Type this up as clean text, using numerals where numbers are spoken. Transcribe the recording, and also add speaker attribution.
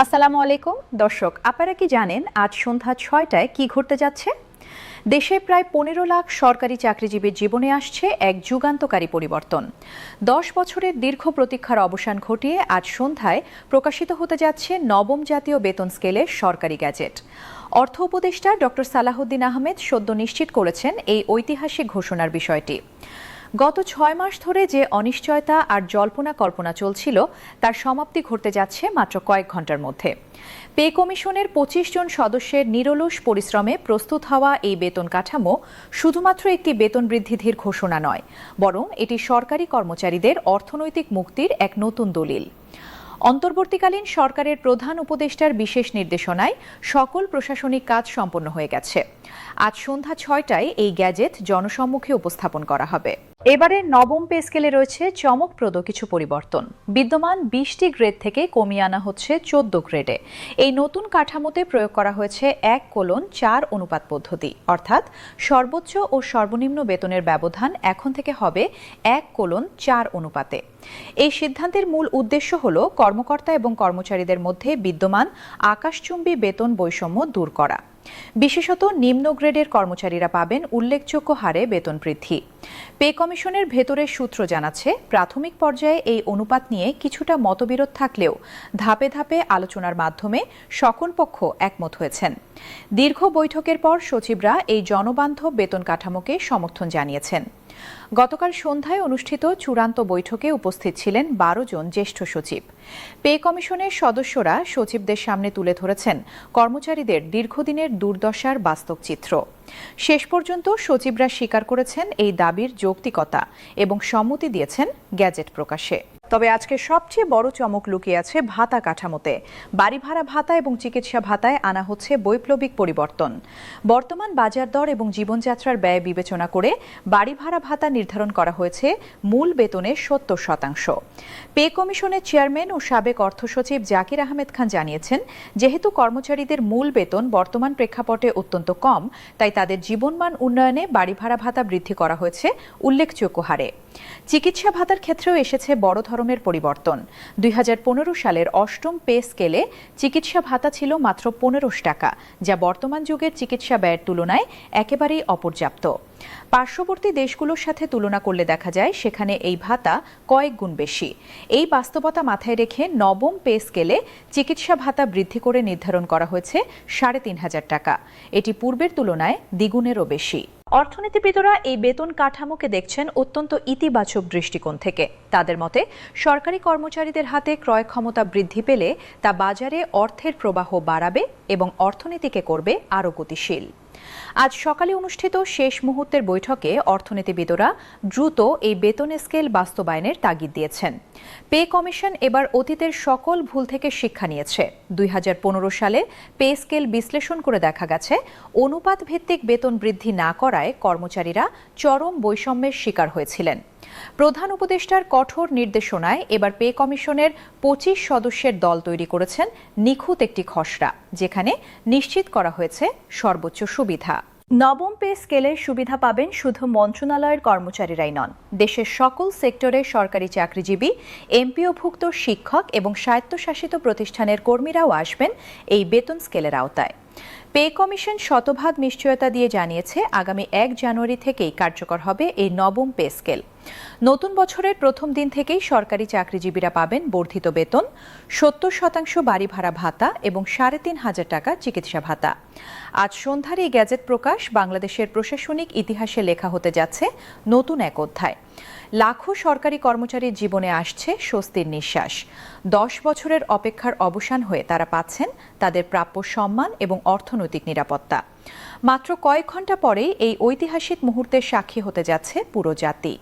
Speaker 1: আসসালামু আলাইকুম দর্শক, আপনারা কি জানেন আজ সন্ধ্যা ৬টায় কি ঘটতে যাচ্ছে? দেশে প্রায় ১৫ লাখ সরকারি চাকরিজীবীর জীবনে আসছে এক যুগান্তকারী পরিবর্তন। ১০ বছরের দীর্ঘ প্রতীক্ষার অবসান ঘটিয়ে আজ সন্ধ্যায় প্রকাশিত হতে যাচ্ছে নবম জাতীয় বেতন স্কেলের সরকারি গ্যাজেট। অর্থ উপদেষ্টা ডক্টর সালাহউদ্দিন আহমেদ সদ্য নিশ্চিত করেছেন এই ঐতিহাসিক ঘোষণার বিষয়টি। গত ৬ মাস ধরে যে অনিশ্চয়তা আর জল্পনা কল্পনা চলছিল তার সমাপ্তি ঘটতে যাচ্ছে মাত্র কয়েক ঘন্টার মধ্যে। পে কমিশনের ২৫ জন সদস্যের নিরলস পরিশ্রমে প্রস্তুত হওয়া এই বেতন কাঠামো শুধুমাত্র একটি বেতন বৃদ্ধির ঘোষণা নয়, বরং এটি সরকারি কর্মচারীদের অর্থনৈতিক মুক্তির এক নতুন দলিল। অন্তর্বর্তীকালীন সরকারের প্রধান উপদেষ্টার বিশেষ নির্দেশনায় সকল প্রশাসনিক কাজ সম্পন্ন হয়ে গেছে। আজ সন্ধ্যা ৬টায় এই গ্যাজেট জনসম্মুখে উপস্থাপন করা হবে। এবারে নবম পে স্কেলে রয়েছে চমকপ্রদ কিছু পরিবর্তন। বিদ্যমান ২০টি গ্রেড থেকে কমিয়ে আনা হচ্ছে ১৪ গ্রেডে। এই নতুন কাঠামোতে প্রয়োগ করা হয়েছে ১:৪ অনুপাত পদ্ধতি, অর্থাৎ সর্বোচ্চ ও সর্বনিম্ন বেতনের ব্যবধান এখন থেকে হবে ১:৪ অনুপাতে। এই সিদ্ধান্তের মূল উদ্দেশ্য হল কর্মকর্তা এবং কর্মচারীদের মধ্যে বিদ্যমান আকাশচুম্বী বেতন বৈষম্য দূর করা। বিশেষত নিম্ন গ্রেডের কর্মচারীরা পাবেন উল্লেখযোগ্য হারে বেতন বৃদ্ধি। পে কমিশনের ভেতরের সূত্র জানাচ্ছে, প্রাথমিক পর্যায়ে এই অনুপাত নিয়ে কিছুটা মতবিরোধ থাকলেও ধাপে ধাপে আলোচনার মাধ্যমে সকল পক্ষ একমত হয়েছেন। দীর্ঘ বৈঠকের পর সচিবরা এই জনবান্ধব বেতন কাঠামোকে সমর্থন জানিয়েছেন। গতকাল সন্ধ্যায় অনুষ্ঠিত চূড়ান্ত বৈঠকে উপস্থিত ছিলেন ১২ জন জ্যেষ্ঠ সচিব। পে কমিশনের সদস্যরা সচিবদের সামনে তুলে ধরেছেন কর্মচারীদের দীর্ঘদিনের দুর্দশার বাস্তব চিত্র। শেষ পর্যন্ত সচিবরা স্বীকার করেছেন এই দাবির যৌক্তিকতা এবং সম্মতি দিয়েছেন গ্যাজেট প্রকাশে। তবে আজকে সবচেয়ে বড় চমক লুকিয়ে আছে ভাতা কাঠামোতে। বাড়ি ভাড়া ভাতা এবং চিকিৎসা ভাতায় আনা হচ্ছে বৈপ্লবিক পরিবর্তন। বর্তমান বাজার দর এবং জীবনযাত্রার ব্যয় বিবেচনা করে বাড়ি ভাড়া ভাতা নির্ধারণ করা হয়েছে মূল বেতনের ৭০%। পে কমিশনের চেয়ারম্যান ও সাবেক অর্থ সচিব জাকির আহমেদ খান জানিয়েছেন, যেহেতু কর্মচারীদের মূল বেতন বর্তমান প্রেক্ষাপটে অত্যন্ত কম, তাই তাদের জীবনমান উন্নয়নে বাড়ি ভাড়া ভাতা বৃদ্ধি করা হয়েছে উল্লেখযোগ্য হারে। চিকিৎসা ভাতার ক্ষেত্রেও এসেছে বড় ধরনের পরিবর্তন। ২০১৫ সালের অষ্টম পে স্কেলে চিকিৎসা ভাতা ছিল মাত্র ১৫০০ টাকা, যা বর্তমান যুগের চিকিৎসা ব্যয়ের তুলনায় একেবারেই অপর্যাপ্ত। পার্শ্ববর্তী দেশগুলোর সাথে তুলনা করলে দেখা যায় সেখানে এই ভাতা কয়েক গুণ বেশি। এই বাস্তবতা মাথায় রেখে নবম পে স্কেলে চিকিৎসা ভাতা বৃদ্ধি করে নির্ধারণ করা হয়েছে ৩৫০০ টাকা। এটি পূর্বের তুলনায় দ্বিগুণেরও বেশি। অর্থনীতিবিদরা এই বেতন কাঠামোকে দেখছেন অত্যন্ত ইতিবাচক দৃষ্টিকোণ থেকে। তাদের মতে, সরকারি কর্মচারীদের হাতে ক্রয় ক্ষমতা বৃদ্ধি পেলে তা বাজারে অর্থের প্রবাহ বাড়াবে এবং অর্থনীতিকে করবে আরও গতিশীল। আজ সকালে অনুষ্ঠিত শেষ মুহূর্তের বৈঠকে অর্থনীতিবিদরা দ্রুত এই বেতন স্কেল বাস্তবায়নের তাগিদ দিয়েছেন। পে কমিশন এবার অতীতের সকল ভুল থেকে শিক্ষা নিয়েছে। ২০১৫ সালে পে স্কেল বিশ্লেষণ করে দেখা গেছে, অনুপাত ভিত্তিক বেতন বৃদ্ধি না করায় কর্মচারীরা চরম বৈষম্যের শিকার হয়েছিলেন। প্রধান উপদেষ্টার কঠোর নির্দেশনায় এবার পে কমিশনের ২৫ সদস্যের দল তৈরি করেছেন নিখুঁত একটি খসড়া, যেখানে নিশ্চিত করা হয়েছে সর্বোচ্চ সুবিধা। নবম পে স্কেলের সুবিধা পাবেন শুধু মন্ত্রণালয়ের কর্মচারীরাই নন, দেশের সকল সেক্টরের সরকারি চাকরিজীবী, এমপিওভুক্ত শিক্ষক এবং স্বায়ত্তশাসিত প্রতিষ্ঠানের কর্মীরাও আসবেন এই বেতন স্কেলের আওতায়। পে কমিশন শতভাগ নিশ্চয়তা দিয়ে জানিয়েছে, আগামী ১ জানুয়ারি থেকেই কার্যকর হবে এই নবম পে স্কেল। নতুন বছরের প্রথম দিন থেকেই সরকারি চাকরিজীবীরা পাবেন বর্ধিত বেতন, ৭০% বাড়ি ভাড়া ভাতা এবং ৩৫০০ টাকা চিকিৎসা ভাতা। আজ সন্ধ্যার এই গ্যাজেট প্রকাশ বাংলাদেশের প্রশাসনিক ইতিহাসে লেখা হতে যাচ্ছে নতুন এক অধ্যায়। লাখো সরকারি কর্মচারীর জীবনে আসছে স্বস্তির নিঃশ্বাস। ১০ বছরের অপেক্ষার অবসান হয়ে তারা পাচ্ছেন তাদের প্রাপ্য সম্মান এবং অর্থনৈতিক নিরাপত্তা। মাত্র কয়েক ঘন্টা পরেই এই ঐতিহাসিক মুহূর্তের সাক্ষী হতে যাচ্ছে পুরো জাতি।